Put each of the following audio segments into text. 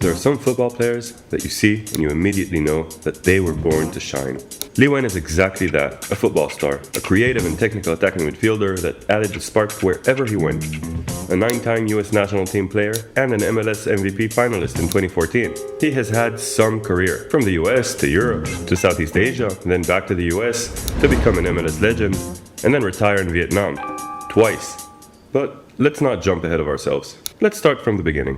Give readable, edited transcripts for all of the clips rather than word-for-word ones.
There are some football players that you see and you immediately know that they were born to shine. Nguyen is exactly that, a football star, a creative and technical attacking midfielder that added the spark wherever he went. A 9-time US national team player and an MLS MVP finalist in 2014. He has had some career, from the US to Europe to Southeast Asia, then back to the US to become an MLS legend, and then retire in Vietnam. Twice. But let's not jump ahead of ourselves. Let's start from the beginning.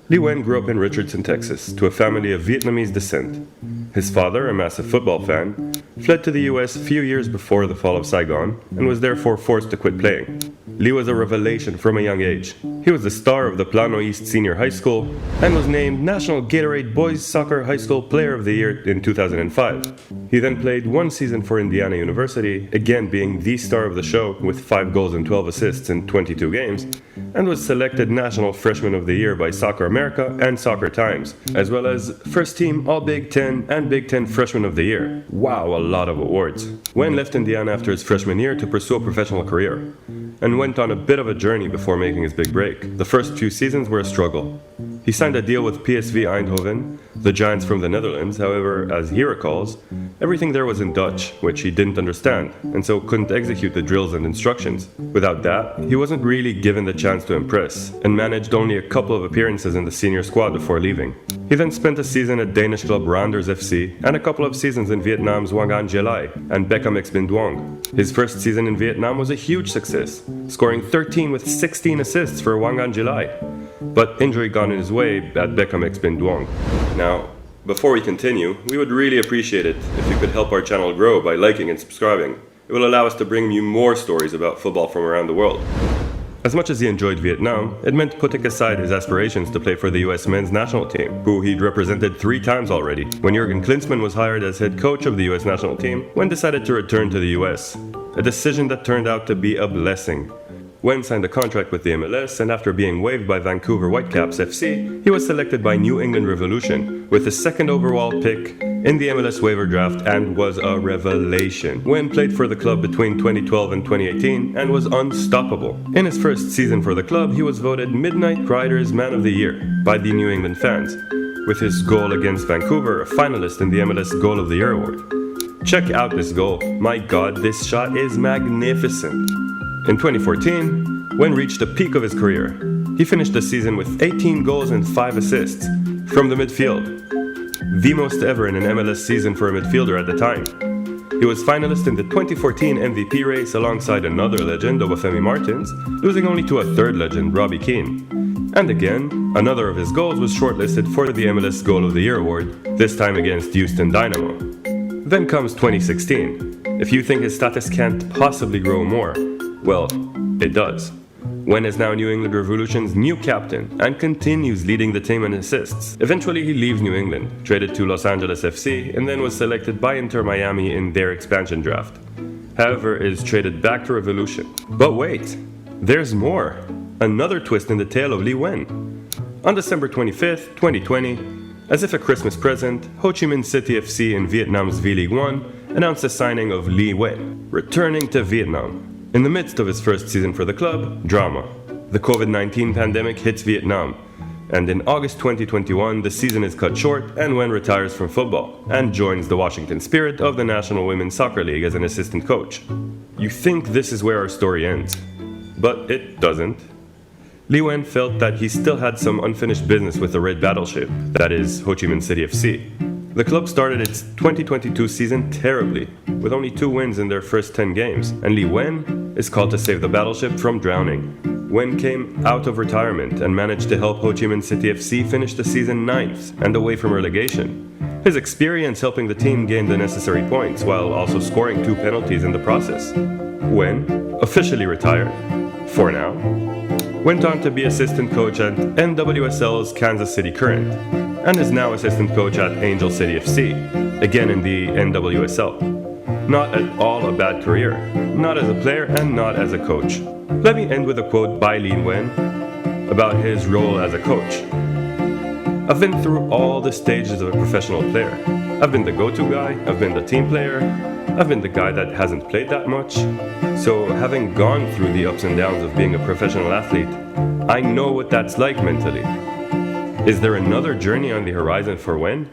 Nguyen grew up in Richardson, Texas, to a family of Vietnamese descent. His father, a massive football fan, fled to the US a few years before the fall of Saigon and was therefore forced to quit playing. Lee was a revelation from a young age. He was the star of the Plano East Senior High School and was named National Gatorade Boys Soccer High School Player of the Year in 2005. He then played one season for Indiana University, again being the star of the show with 5 goals and 12 assists in 22 games, and was selected National Freshman of the Year by Soccer America and Soccer Times, as well as First Team All-Big Ten and Big Ten Freshman of the Year. Wow, a lot of awards. Nguyen left Indiana after his freshman year to pursue a professional career, and went on a bit of a journey before making his big break. The first few seasons were a struggle. He signed a deal with PSV Eindhoven, the Giants from the Netherlands. However, as he recalls, everything there was in Dutch, which he didn't understand, and so couldn't execute the drills and instructions. Without that, he wasn't really given the chance to impress, and managed only a couple of appearances in the senior squad before leaving. He then spent a season at Danish club Randers FC, and a couple of seasons in Vietnam's Hoàng An Gia Lai and Beckham X Binh Duong. His first season in Vietnam was a huge success, scoring 13 with 16 assists for Hoàng An Gia Lai. But injury got in his way at Beckham X Binh Duong. Now, before we continue, we would really appreciate it if you could help our channel grow by liking and subscribing. It will allow us to bring you more stories about football from around the world. As much as he enjoyed Vietnam, it meant putting aside his aspirations to play for the US men's national team, who he'd represented 3 times already. When Jurgen Klinsmann was hired as head coach of the US national team, Nguyen decided to return to the US, a decision that turned out to be a blessing. Nguyen signed a contract with the MLS, and after being waived by Vancouver Whitecaps FC, he was selected by New England Revolution with the 2nd overall pick in the MLS waiver draft and was a revelation. Nguyen played for the club between 2012 and 2018 and was unstoppable. In his first season for the club, he was voted Midnight Riders Man of the Year by the New England fans, with his goal against Vancouver a finalist in the MLS Goal of the Year award. Check out this goal. My God, this shot is magnificent. In 2014, Nguyen reached the peak of his career. He finished the season with 18 goals and 5 assists from the midfield, the most ever in an MLS season for a midfielder at the time. He was finalist in the 2014 MVP race alongside another legend, Obafemi Martins, losing only to a 3rd legend, Robbie Keane. And again, another of his goals was shortlisted for the MLS Goal of the Year award, this time against Houston Dynamo. Then comes 2016. If you think his status can't possibly grow more, well, it does. Nguyen is now New England Revolution's new captain and continues leading the team in assists. Eventually he leaves New England, traded to Los Angeles FC, and then was selected by Inter Miami in their expansion draft. However, is traded back to Revolution. But wait, there's more. Another twist in the tale of Lee Nguyen. On December 25th, 2020, as if a Christmas present, Ho Chi Minh City FC in Vietnam's V-League 1 announced the signing of Lee Nguyen, returning to Vietnam. In the midst of his first season for the club, drama. The COVID-19 pandemic hits Vietnam, and in August 2021, the season is cut short and Nguyen retires from football and joins the Washington Spirit of the National Women's Soccer League as an assistant coach. You think this is where our story ends, but it doesn't. Lee Nguyen felt that he still had some unfinished business with the Red Battleship, that is, Ho Chi Minh City FC. The club started its 2022 season terribly, with only 2 wins in their first 10 games, and Lee Nguyen is called to save the battleship from drowning. Nguyen came out of retirement and managed to help Ho Chi Minh City FC finish the season 9th and away from relegation. His experience helping the team gain the necessary points while also scoring 2 penalties in the process. Nguyen, officially retired, for now, went on to be assistant coach at NWSL's Kansas City Current, and is now assistant coach at Angel City FC, again in the NWSL. Not at all a bad career, not as a player and not as a coach. Let me end with a quote by Lee Nguyen about his role as a coach. I've been through all the stages of a professional player. I've been the go-to guy, I've been the team player, I've been the guy that hasn't played that much. So having gone through the ups and downs of being a professional athlete, I know what that's like mentally. Is there another journey on the horizon for Nguyen?